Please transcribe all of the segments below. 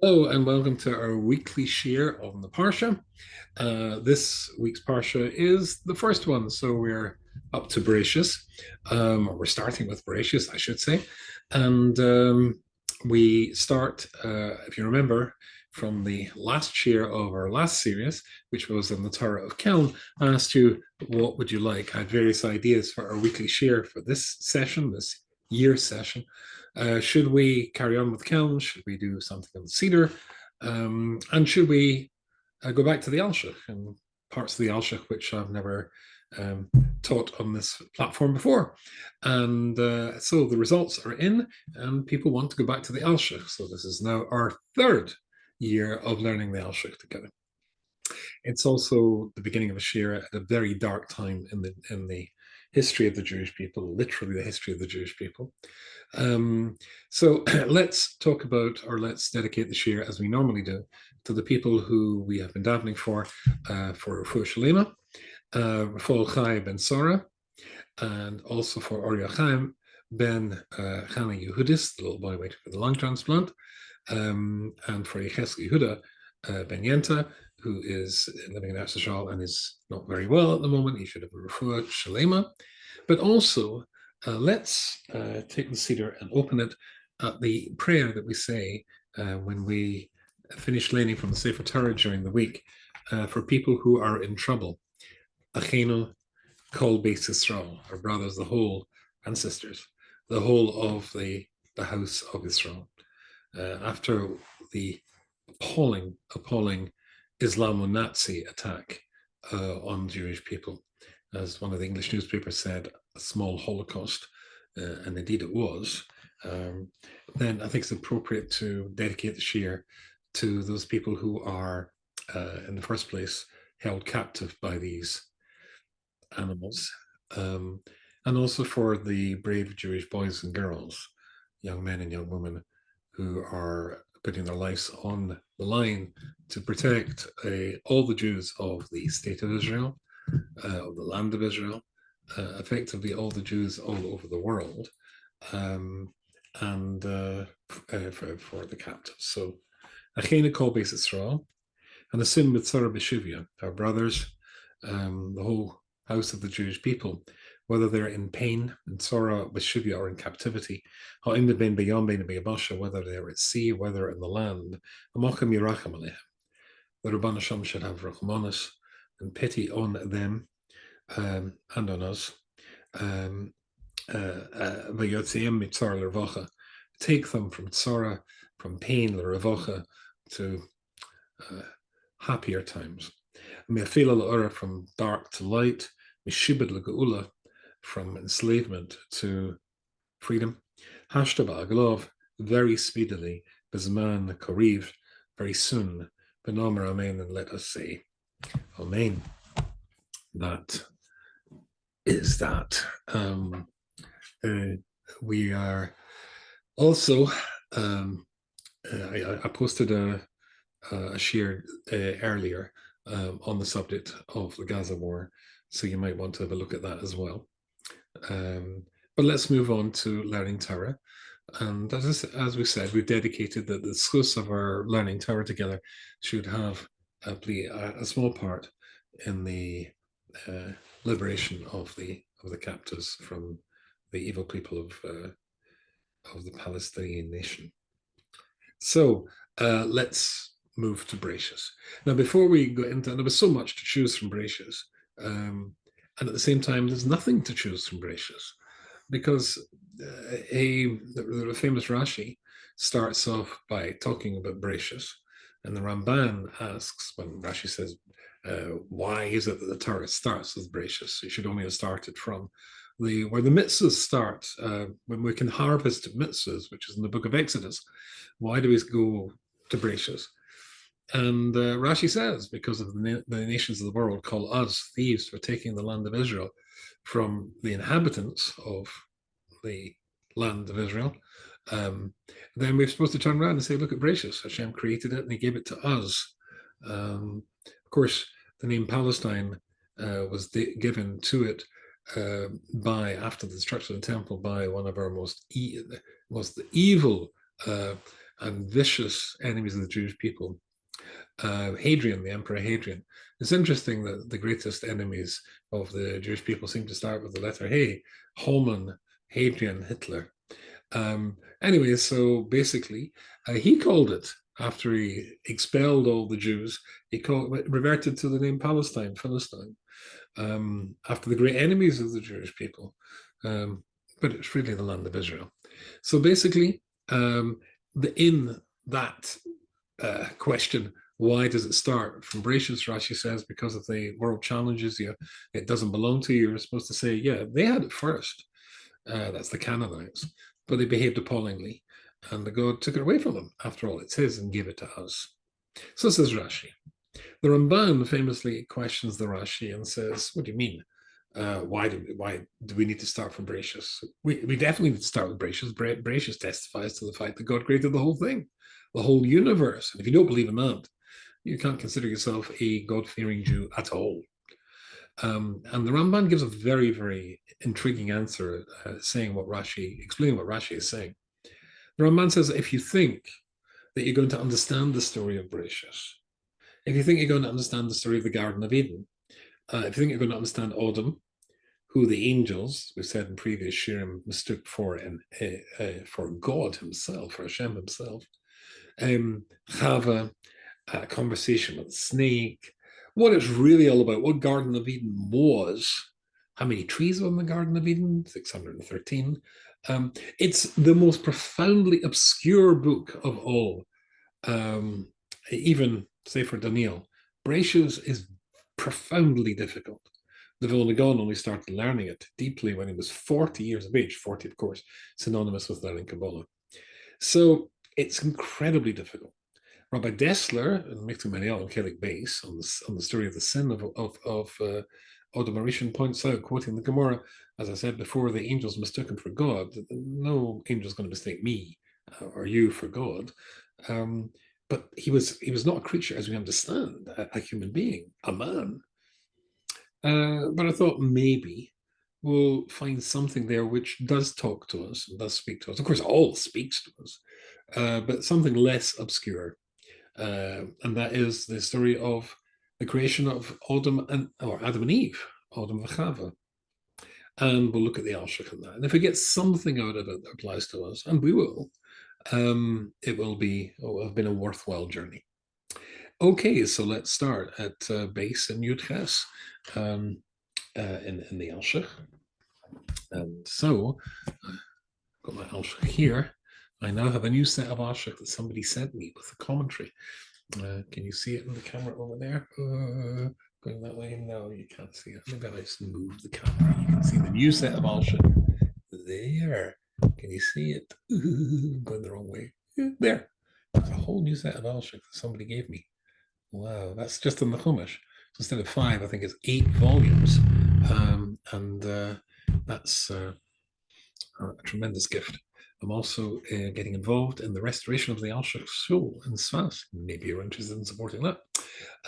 Hello and welcome to our weekly share on the Parsha. This week's Parsha is the first one, so we're up to Bereshis. We're starting with Bereshis, I should say. And we start, if you remember, from the last share of our last series, which was on the Torah of Kelm. I asked you, what would you like? I had various ideas for our weekly share for this session, this year session. Should we carry on with Kelm? Should we do something on the Cedar? And should we go back to the Alshich and parts of the Alshich which I've never um, taught on this platform before? And so the results are in, and people want to go back to the Alshich. So this is now our third year of learning the Alshich together. It's also the beginning of a shira at a very dark time in the history of the Jewish people, literally the history of the Jewish people. So let's talk about, or let's dedicate the shir as we normally do, to the people who we have been davening for Refuah Shalema, Rafal Chai ben Sora, and also for Oria Chaim ben Chana Yehudis, the little boy waiting for the lung transplant, and for Yecheskel Yehuda ben Yenta, who is living in Erzsachal and is not very well at the moment. He should have a refuah shalema. But also, let's take the Seder and open it at the prayer that we say when we finish learning from the Sefer Torah during the week for people who are in trouble. Achenu kol beis Yisrael, our brothers, the whole, and sisters, the whole of the house of Israel. After the appalling Islamo-Nazi attack on Jewish people. As one of the English newspapers said, a small Holocaust, and indeed it was. Then I think it's appropriate to dedicate the shir to those people who are, in the first place, held captive by these animals, and also for the brave Jewish boys and girls, young men and young women, who are putting their lives on the line to protect all the Jews of the state of Israel, of the land of Israel, effectively all the Jews all over the world, and for the captives. So, Achena Kol Beis Israel, and the Sin Mitzvah B'Shivya, our brothers, the whole house of the Jewish people, whether they're in pain, in sorrow, b'shivya, or in captivity, whether they're at sea, whether in the land, the Rabban Hashem should have rachmanis and pity on them and on us. Take them from tzara, from pain, l'revocha, to happier times. From dark to light, from enslavement to freedom. Hashtaba Aglov, very speedily, Bezman Kariv, very soon, Benomer Amen, and let us say Amen. That is that. We are also, I posted a share earlier on the subject of the Gaza war, so you might want to have a look at that as well. But let's move on to learning Torah. And as we said, we've dedicated that the schus of our learning Torah together should have play a small part in the liberation of the captives from the evil people of the Palestinian nation. So let's move to Bereshis. Now, before we go into, there was so much to choose from Bereshis, and at the same time, there's nothing to choose from Bereshis, because the famous Rashi starts off by talking about Bereshis, and the Ramban asks, when Rashi says, why is it that the Torah starts with Bereshis? It should only have started from where the mitzvahs start, when we can harvest mitzvahs, which is in the book of Exodus. Why do we go to Bereshis? And Rashi says, because of the nations of the world call us thieves for taking the land of Israel from the inhabitants of the land of Israel, then we're supposed to turn around and say, look at Bereshis. HaShem created it and he gave it to us. Of course, the name Palestine was given to it after the destruction of the temple, by one of our most evil and vicious enemies of the Jewish people. Hadrian, the Emperor Hadrian. It's interesting that the greatest enemies of the Jewish people seem to start with the letter Hey: Haman, Hadrian, Hitler. Anyway, so basically, he called it, after he expelled all the Jews, reverted to the name Palestine, Philistine, after the great enemies of the Jewish people. But it's really the land of Israel. So basically, in that question, why does it start from Bereshis? Rashi says because if the world challenges you, it doesn't belong to you. You're supposed to say, yeah, they had it first. That's the Canaanites, but they behaved appallingly, and the God took it away from them. After all, it's his and gave it to us. So says Rashi. The Ramban famously questions the Rashi and says, what do you mean? Why do we need to start from Bereshis? We definitely need to start with Bereshis. Bereshis testifies to the fact that God created the whole thing, the whole universe. And if you don't believe in that, you can't consider yourself a God-fearing Jew at all. And the Ramban gives a very, very intriguing answer, explaining what Rashi is saying. The Ramban says that if you think that you're going to understand the story of Bereshis, if you think you're going to understand the story of the Garden of Eden, if you think you're going to understand Adam, who the angels, we said in previous shirim, mistook for God himself, for HaShem himself, Chava, a conversation with the snake, what it's really all about, what Garden of Eden was, how many trees were in the Garden of Eden, 613. It's the most profoundly obscure book of all. Even, say, for Daniel, Bereshis is profoundly difficult. The Vilna Gaon only started learning it deeply when he was 40 years of age, 40, of course, synonymous with learning Kabbalah. So it's incredibly difficult. Rabbi Dessler, in Miktum Maniel and Kelik Base, on the story of the sin of Odom Arishan, points out, quoting the Gemara, as I said before, the angels mistook him for God. No angel is going to mistake me or you for God. But he was not a creature as we understand, a human being, a man. But I thought maybe we'll find something there which does talk to us and does speak to us. Of course, all speaks to us, but something less obscure. And that is the story of the creation of Adam and Eve, Adam v'Chava. And we'll look at the Alshich in that. And if we get something out of it that applies to us, and we will, it will have been a worthwhile journey. Okay, so let's start at base in Yud Ches in the Alshich. And so, I've got my Alshich here. I now have a new set of Alshich that somebody sent me with a commentary. Can you see it in the camera over there? Going that way? No, you can't see it. Maybe I just moved the camera. You can see the new set of Alshich. There. Can you see it? Going the wrong way. There. There's a whole new set of Alshich that somebody gave me. Wow, that's just in the Chumash. So instead of 5, I think it's 8 volumes. And that's a tremendous gift. I'm also getting involved in the restoration of the Alshich Shul in Sfas. Maybe you're interested in supporting that.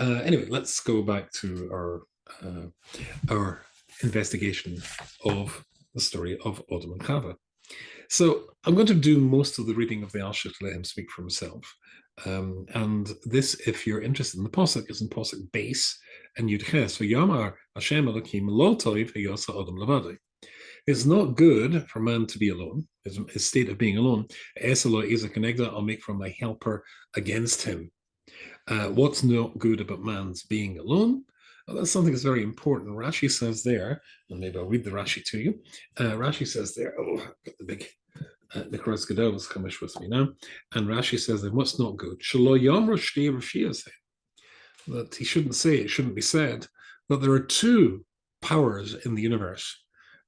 Anyway, let's go back to our investigation of the story of Odom and Chava. So I'm going to do most of the reading of the Alshich to let him speak for himself. And this, if you're interested in the Pasuk, is in Pasuk base and Yud Ches. V'yamar HaShem Elokim lo toiv v'yosa Odom levadai. It's not good for man to be alone, his state of being alone. I'll make for my helper against him. What's not good about man's being alone? Well, that's something that's very important. Rashi says there, and maybe I'll read the Rashi to you. Rashi says there, I've got the big Nikras Gedolos Chumash with me now. And Rashi says that what's not good? That he shouldn't say, it shouldn't be said, that there are 2 powers in the universe.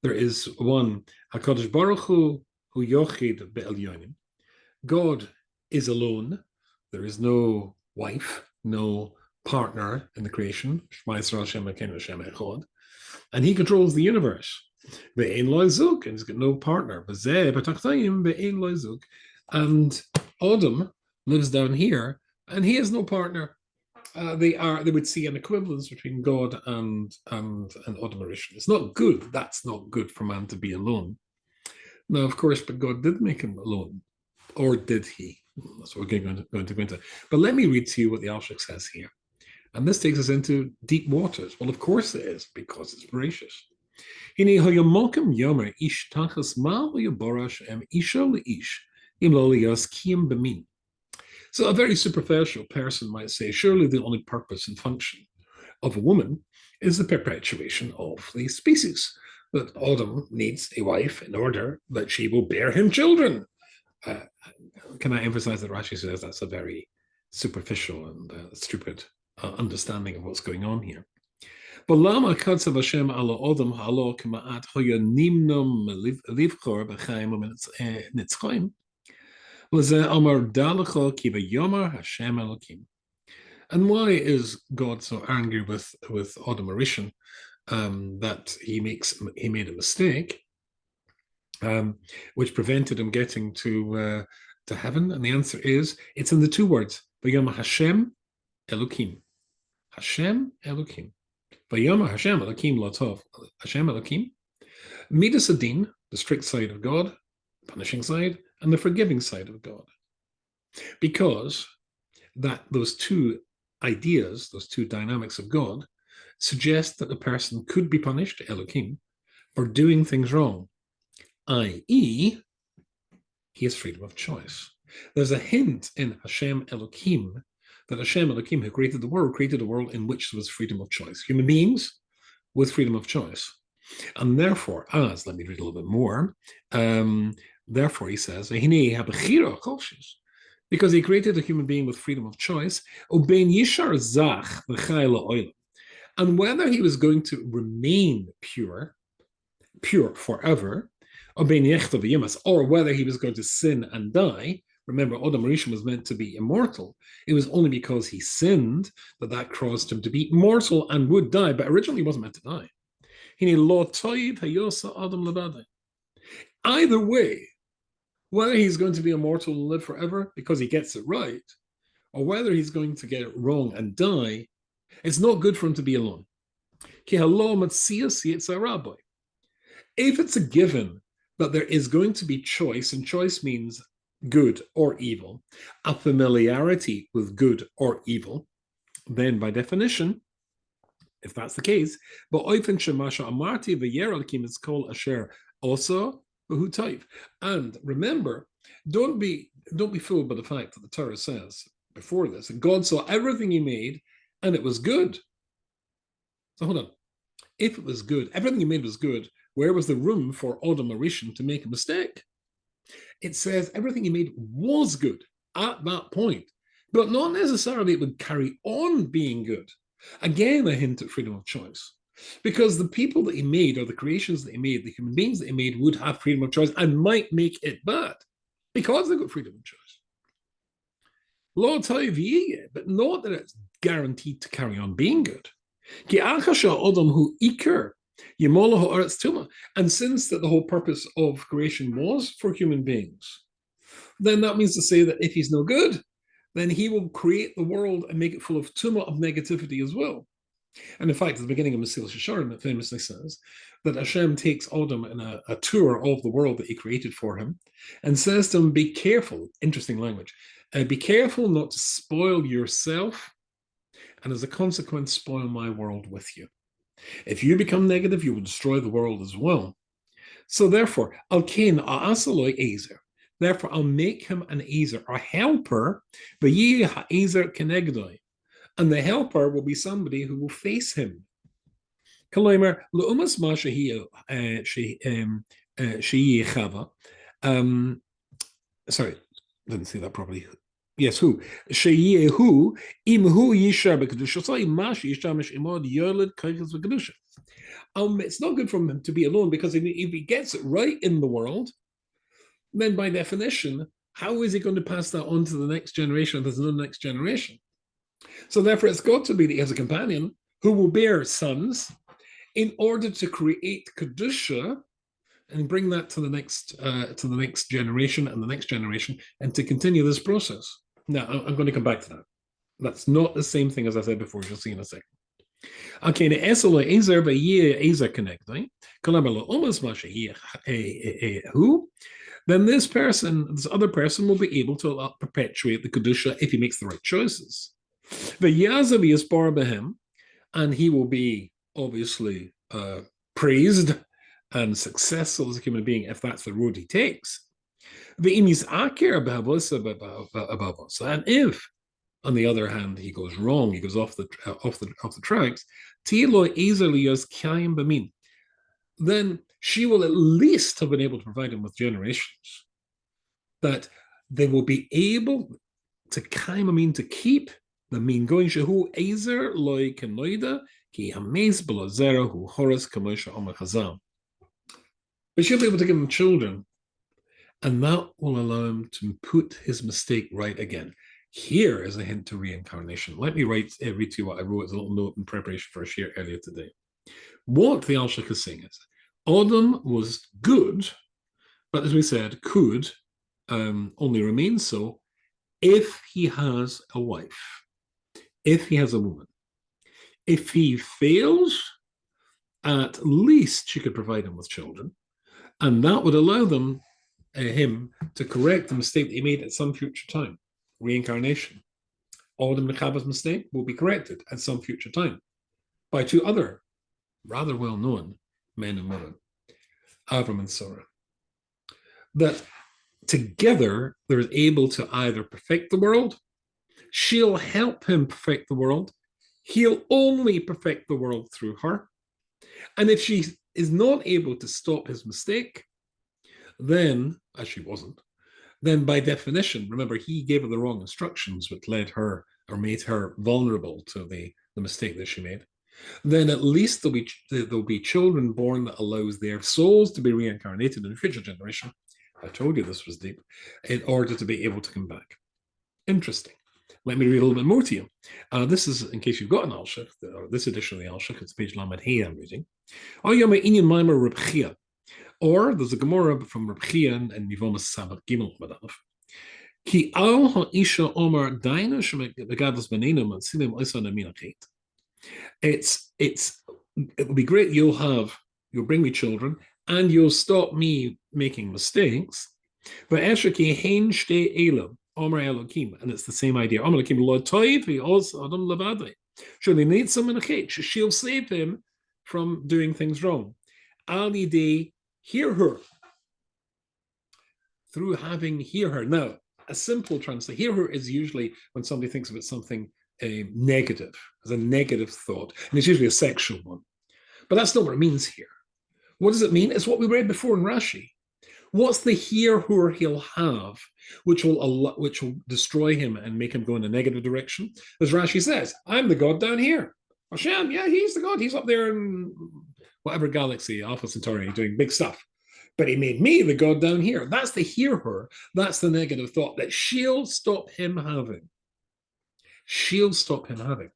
There is one, HaKadosh Baruch Hu Yochid Be'elyonim. God is alone. There is no wife, no partner in the creation. Shema Yisrael Hashem Elokeinu Hashem Echad. And he controls the universe. Ve'ein lo zuk, and he's got no partner. V'zeh b'tachtayim ve'ein lo zuk. And Adam lives down here, and he has no partner. They would see an equivalence between God and Adam Arishan. It's not good. That's not good for man to be alone. Now, of course, but God did make him alone. Or did he? That's what we're going to go into. But let me read to you what the Alshich says here. And this takes us into deep waters. Well, of course it is, because it's Bereshis. So a very superficial person might say, surely the only purpose and function of a woman is the perpetuation of the species, that Adam needs a wife in order that she will bear him children. Can I emphasize that Rashi says that's a very superficial and stupid understanding of what's going on here. But lama katsav Hashem ala Adam halo k'ma'at hoya nimnom livchor b'chaim u'nitzchaim l'zeh amar dalacha ki v'yomar Hashem Elokim. And why is God so angry with Adam Arishan that he made a mistake, which prevented him getting to heaven? And the answer is, it's in the two words, v'yomar Hashem Elokim. Hashem Elokim. Vayama Hashem Elokim Latov. Hashem Elokim. Midas Adin, the strict side of God, punishing side, and the forgiving side of God. Because those two ideas, those two dynamics of God, suggest that the person could be punished, Elokim, for doing things wrong, i.e., he has freedom of choice. There's a hint in Hashem Elokim that Hashem Elokim, who created a world in which there was freedom of choice. Human beings with freedom of choice. And therefore, let me read a little bit more, therefore he says, because he created a human being with freedom of choice, and whether he was going to remain pure forever, or whether he was going to sin and die. Remember, Adam Rishon was meant to be immortal. It was only because he sinned that caused him to be mortal and would die, but originally he wasn't meant to die. Either way, whether he's going to be immortal and live forever because he gets it right, or whether he's going to get it wrong and die, it's not good for him to be alone. If it's a given that there is going to be choice, and choice means good or evil, a familiarity with good or evil, then by definition, if that's the case, but it's called asher also v'hu. And remember, don't be fooled by the fact that the Torah says before this, God saw everything he made and it was good. So hold on. If it was good, everything he made was good, where was the room for Adam Arishan to make a mistake? It says everything he made was good at that point, but not necessarily it would carry on being good. Again, a hint at freedom of choice. Because the people that he made, or the creations that he made, the human beings that he made, would have freedom of choice and might make it bad because they've got freedom of choice. Lord Tayv, but not that it's guaranteed to carry on being good. And since that the whole purpose of creation was for human beings, then that means to say that if he's no good, then he will create the world and make it full of tumah, of negativity as well. And in fact, at the beginning of Mesil Shisharim, it famously says that Hashem takes Adam in a tour of the world that he created for him and says to him, be careful, interesting language, be careful not to spoil yourself, and as a consequence, spoil my world with you. If you become negative, you will destroy the world as well. So therefore, therefore I'll make him an ezer, a helper, and the helper will be somebody who will face him. Sorry, didn't say that properly. Yes, who? Sheyehu imhu yishar b'kedusha. It's not good for him to be alone, because if he gets it right in the world, then by definition, how is he going to pass that on to the next generation if there's no next generation? So therefore, it's got to be that he has a companion who will bear sons in order to create kedusha and bring that to the next generation and the next generation, and to continue this process. Now, I'm going to come back to that. That's not the same thing as I said before. You'll see in a second. Okay, who? then this other person will be able to perpetuate the Kedusha if he makes the right choices. The Yazavi is Barbahem, and he will be obviously praised and successful as a human being if that's the road he takes. The Imis Akir Abavos, and if, on the other hand, he goes wrong, he goes off the tracks, Tilo Ezelios Kaim Bamin, then she will at least have been able to provide him with generations that they will be able to to keep the mean going. Shehu Ezer loy kenoida ki hames belazera hu horas kamosha omer chazal. But she'll be able to give him children, and that will allow him to put his mistake right again. Here is a hint to reincarnation. Let me read to you what I wrote as a little note in preparation for a share earlier today. What the Alshich is saying is, Adam was good, but as we said, could only remain so if he has a wife, if he has a woman. If he fails, at least she could provide him with children, and that would allow him to correct the mistake that he made at some future time. Reincarnation. Adam and Chava's mistake will be corrected at some future time by two other rather well-known men and women, Avram and Sarah, that together they're able to either perfect the world, she'll help him perfect the world, he'll only perfect the world through her, and if she is not able to stop his mistake, then, as she wasn't, then by definition, remember, he gave her the wrong instructions, which led her or made her vulnerable to the mistake that she made, then at least there'll be children born that allows their souls to be reincarnated in a future generation. I told you this was deep, in order to be able to come back. Interesting. Let me read a little bit more to you. This is, in case you've got an Alshich, this edition of the Alshich, it's page Lamed Hey I'm reading. Or there's a Gemara from Reb Chia and Nivomas Sabbath Gimel Madaf. Ki al ha'isha omar daina shemegadas benenum and silim oisan aminachet. It'll be great. You'll bring me children and you'll stop me making mistakes. But Eshaki hein shte elam omar elokim, and it's the same idea. Omar elokim lo toiv ve'os adam levadei. Surely needs someone a she'll save him from doing things wrong. Ali de hear her, through having hear her. Now, a simple translation, hear her is usually when somebody thinks about something negative, as a negative thought, and it's usually a sexual one. But that's not what it means here. What does it mean? It's what we read before in Rashi. What's the hear her he'll have, which will destroy him and make him go in a negative direction? As Rashi says, I'm the God down here. HaShem, yeah, he's the God. He's up there in whatever galaxy, Alpha Centauri, doing big stuff. But he made me the God down here. That's the hear her. That's the negative thought that she'll stop him having. She'll stop him having.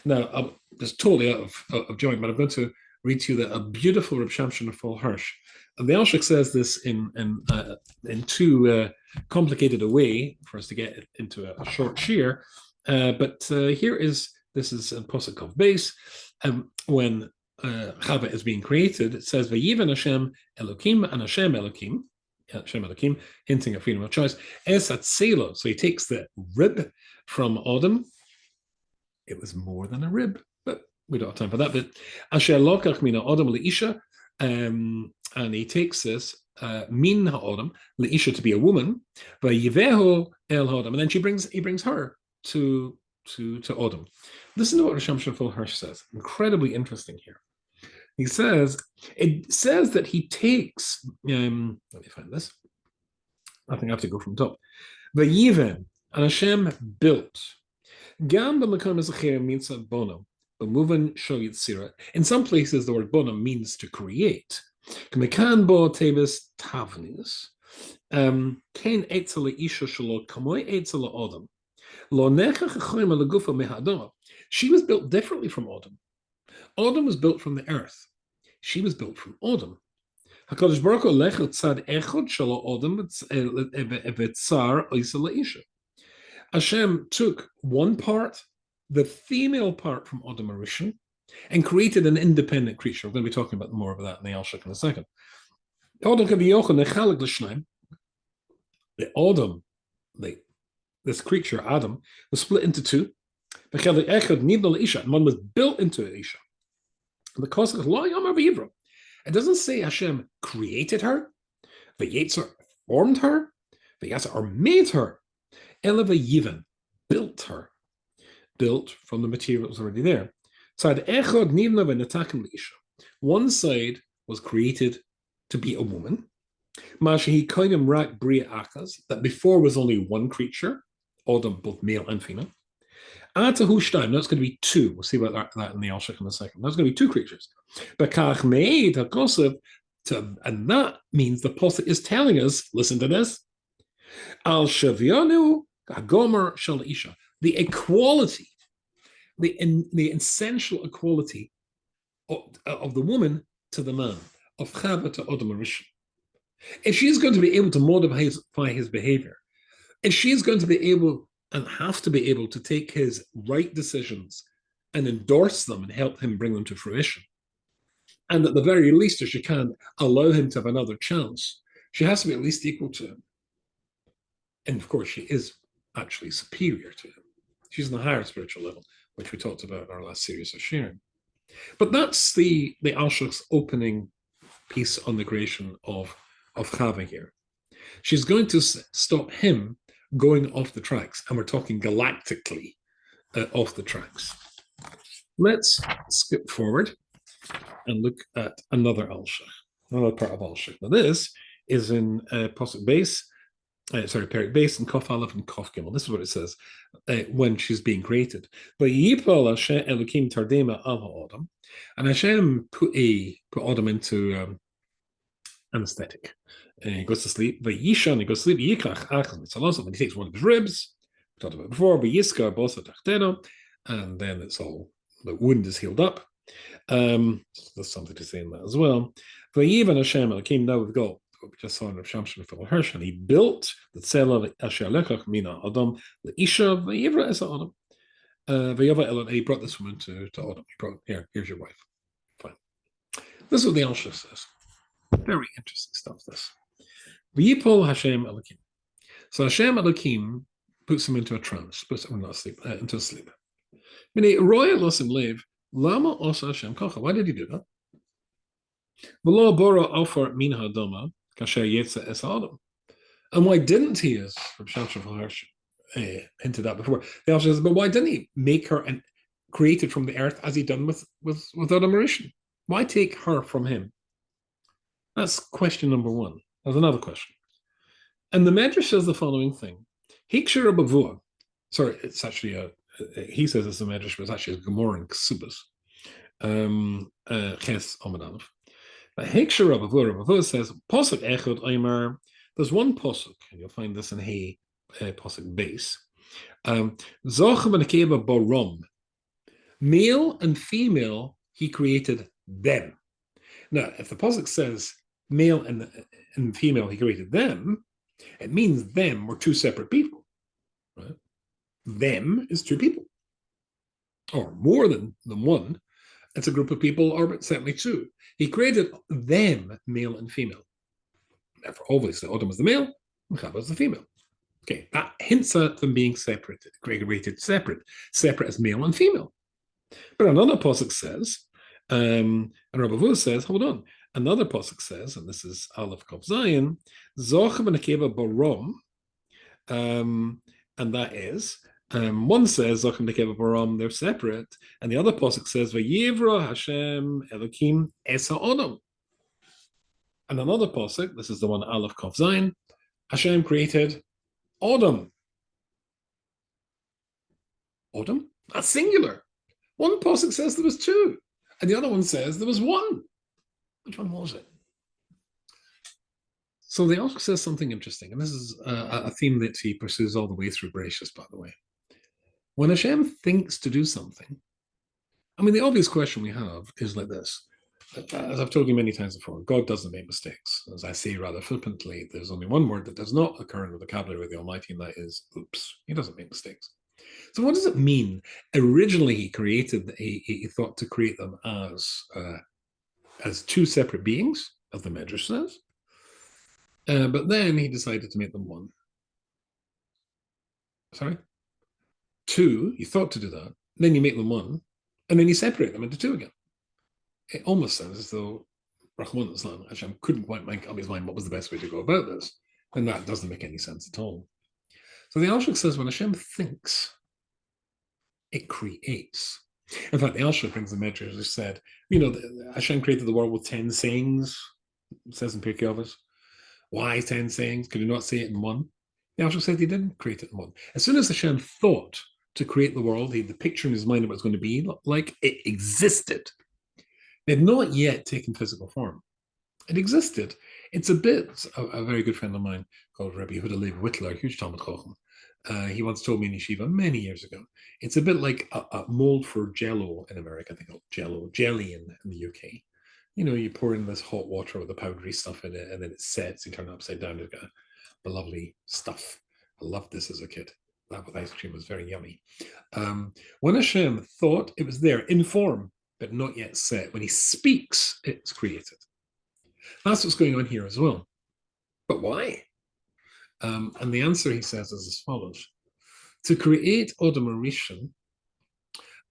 Now, I'm just totally out of joint, but I'm going to read to you a beautiful Reb Shamshon of Full Hirsch. And the Alshich says this in too complicated a way for us to get into a short shear. But this is in Posuk of base. When Chava is being created, it says Vayivan Hashem Elokim and Hashem Elokim, hinting at freedom of choice. Es Atzelo, so he takes the rib from Adam. It was more than a rib, but we don't have time for that bit. Asher Lokach Mina Adam Leisha, and he takes this Min HaAdam Leisha to be a woman, Vayiveho El HaAdam, and then he brings her to Adam. Listen to what Rosh Hashanah Hirsch says. Incredibly interesting here. It says that he takes, let me find this. I think I have to go from top. Vayiven, and Hashem built. Gam b'makom ezacher means bono. B'muvan sho yitzira. In some places, the word bono means to create. K'mekan bo tevis tavnis. Ken etzel isha shelo kamoy etzel Adam. She was built differently from Adam. Adam was built from the earth. She was built from Adam. HaKadosh Baruch Hu lechel tzad echad shelo Adam v'tzar oisa leisha. Hashem took one part, the female part from Adam Arishon, and created an independent creature. We're going to be talking about more of that in the Alshich in a second. Adam can be yochel nechalek l'shnaim. The Adam, this creature, Adam, was split into two. And one was built into Isha. Because it doesn't say Hashem created her, Vayetzer formed her, Vayetzer or made her, Eleva built her, built from the material that was already there. One side was created to be a woman, that before was only one creature, Adam, both male and female. That's going to be two. We'll see about that in the Alshich in a second. That's going to be two creatures. And that means the Pasuk is telling us, listen to this, Al Shavianu Gomer Shal Isha, the equality, the essential equality of the woman to the man, of Chava to Adam Rishon. If she's going to be able to modify his behavior, if she's going to be able and have to be able to take his right decisions and endorse them and help him bring them to fruition, and at the very least, if she can allow him to have another chance, she has to be at least equal to him. And of course, she is actually superior to him. She's on the higher spiritual level, which we talked about in our last series of sharing. But that's the Alshich's opening piece on the creation of Chava here. She's going to stop him going off the tracks, and we're talking galactically off the tracks. Let's skip forward and look at another Alshich, another part of Alshich. Now this is in Pasuk base, Perik base and Kof Aleph and Kof Gimel. This is what it says when she's being created. Vayipol Hashem Elokim Tardema Al Ha'adam, and Hashem put Adam into anesthetic. And he goes to sleep. Vayishan, he goes to sleep. Yikach Achaz Mitzalosov, and he takes one of his ribs. We talked about it before. Vayiska Bosa Tachteno, and then it's all, the wound is healed up. There's something to say in that as well. Vayivan Hashem Elokim, now we've got what we just saw in Rav Shamshon and Phil Hirsch, and he built the Tzela Asher Lechach Mina Adam Leisha Vayivra Es Adam. Vayava Elon, he brought this woman to Adam. He brought, here's your wife. Fine. This is what the Alshich says. Very interesting stuff, this. V'yipol Hashem Elokim. So Hashem Elokim puts him into a trance, into a sleep. Lama osa Hashem kacha. Why did he do that? V'lo bora alfar min ha'adama kasher yetza es Adam. And why didn't he, as Rav Shamshon Hirsch hinted at before, the Alshich says, but why didn't he make her and created from the earth as he done with Adam Rishon? Why take her from him? That's question number one. There's another question. And the Medrash says the following thing. Hikshir Bavua. Sorry, it's actually he says it's a Medrash, but it's actually a Gemara in Ksubas. Ches Omadanav. Hikshir Bavua says, Posuk Echad Omer. There's one Posuk, and you'll find this in Hey Posuk base. Zochem and Akeba Borom. Male and female, he created them. Now, if the Posuk says male and female, he created them, it means them were two separate people. Right? Them is two people. Or more than one. It's a group of people, or certainly two. He created them, male and female. Therefore, obviously, Adam was the male, and Chava was the female. Okay, that hints at them being separate, created separate as male and female. But another Pasuk says, and Rabbi Vu says, hold on. Another pasuk says, and this is Aleph Kov Zayin, Zochem and Akeva Barom, and that is, one says Zochem and Akeva Barom, they're separate, and the other pasuk says Vayivra Hashem Elokim Es Ha'adam. And another pasuk, this is the one Aleph Kov Zayin, Hashem created Adam. Adam? That's singular. One pasuk says there was two. And the other one says there was one. Which one was it? So the Alshich says something interesting, and this is a theme that he pursues all the way through Bereshis, by the way. When Hashem thinks to do something, I mean, the obvious question we have is like this. As I've told you many times before, God doesn't make mistakes. As I say rather flippantly, there's only one word that does not occur in the vocabulary of the Almighty, and that is oops. He doesn't make mistakes. So what does it mean? Originally, he thought to create them as two separate beings, as the Medrash says. But then he decided to make them one. Sorry? Two, you thought to do that, then you make them one, and then you separate them into two again. It almost sounds as though Rahman Islam, Hashem couldn't quite make up his mind what was the best way to go about this. And that doesn't make any sense at all. So the Alshich says when Hashem thinks, it creates. In fact, the Alshich brings the measure who said, Hashem created the world with 10 sayings, it says in Pirkei Avos. Why 10 sayings? Could he not say it in one? The Alshich said he didn't create it in one. As soon as Hashem thought to create the world, he had the picture in his mind of what it was going to be like. It existed. It had not yet taken physical form. It existed. It's a bit, a very good friend of mine called Rabbi Yehuda Leib Whitler, a huge Talmud Chacham. He once told me in yeshiva many years ago, it's a bit like a mold for Jello in America. I think called Jello, jelly in the UK. You pour in this hot water with the powdery stuff in it, and then it sets. You turn it upside down. You've got the lovely stuff. I loved this as a kid. That with ice cream was very yummy. When Hashem thought, it was there in form, but not yet set. When he speaks, it's created. That's what's going on here as well. But why? And the answer, he says, is as follows. To create Adam Rishon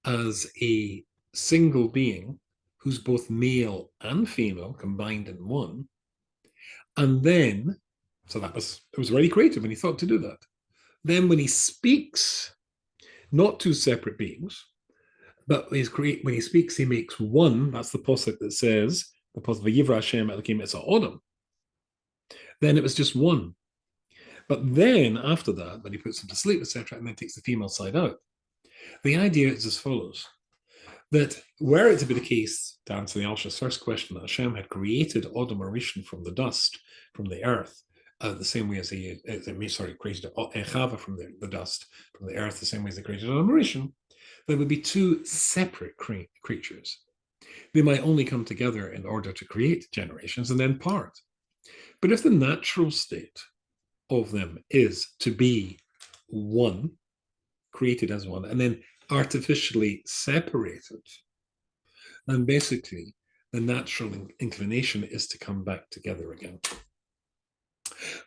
as a single being who's both male and female combined in one, and then, so it was already created when he thought to do that. Then when he speaks, not two separate beings, but when he speaks, he makes one. That's the posuk that says, the posuk V'yivra Hashem Elokim Etz Ha'odam. Then it was just one. But then after that, when he puts them to sleep, etc., and then takes the female side out, the idea is as follows: that were it to be the case, to answer the Alshich's first question, that Hashem had created Adam Rishon from the dust, from the earth, the same way as he created Chava from the dust, from the earth, the same way as he created Adam Rishon, there would be two separate creatures. They might only come together in order to create generations and then part. But if the natural state of them is to be one, created as one, and then artificially separated, then basically the natural inclination is to come back together again.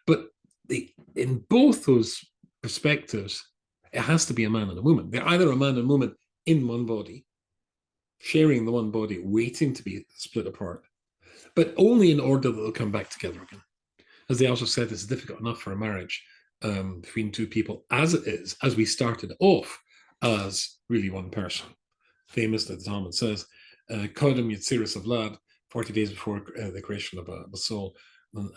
But in both those perspectives, it has to be a man and a woman. They're either a man and a woman in one body, sharing the one body, waiting to be split apart, but only in order that they'll come back together again. As they also said, it's difficult enough for a marriage between two people as it is, as we started off as really one person. Famous that the Talmud says, Kodem Yetziras of Lad, 40 days before the creation of a soul,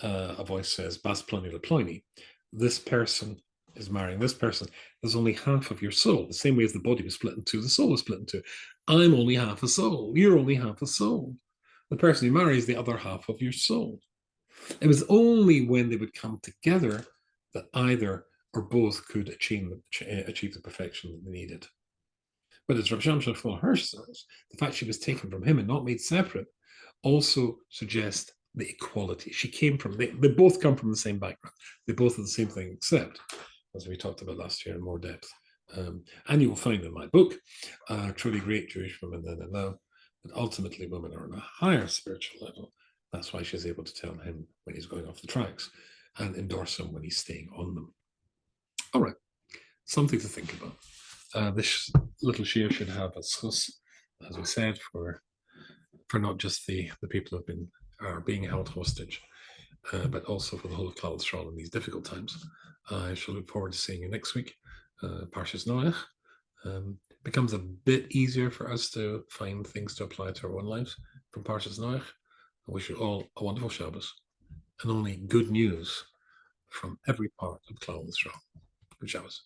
a voice says, Bas Ploni LePloni. This person is marrying this person. There's only half of your soul. The same way as the body was split in two, the soul was split in two. I'm only half a soul. You're only half a soul. The person you marry is the other half of your soul. It was only when they would come together that either or both could achieve the perfection that they needed. But as Rav Shamshon Hirsch says, the fact she was taken from him and not made separate also suggests the equality. They both come from the same background. They both are the same thing, except, as we talked about last year in more depth, and you will find in my book, truly great Jewish women then and now, but ultimately women are on a higher spiritual level. That's why she's able to tell him when he's going off the tracks and endorse him when he's staying on them. All right, something to think about. This little shir should have a schus, as we said, for not just the people who are being held hostage, but also for the whole of Klal Yisrael in these difficult times. I shall look forward to seeing you next week. Parshas Noach becomes a bit easier for us to find things to apply to our own lives from Parshas Noach. I wish you all a wonderful Shabbos and only good news from every part of Klal Yisrael. Good Shabbos.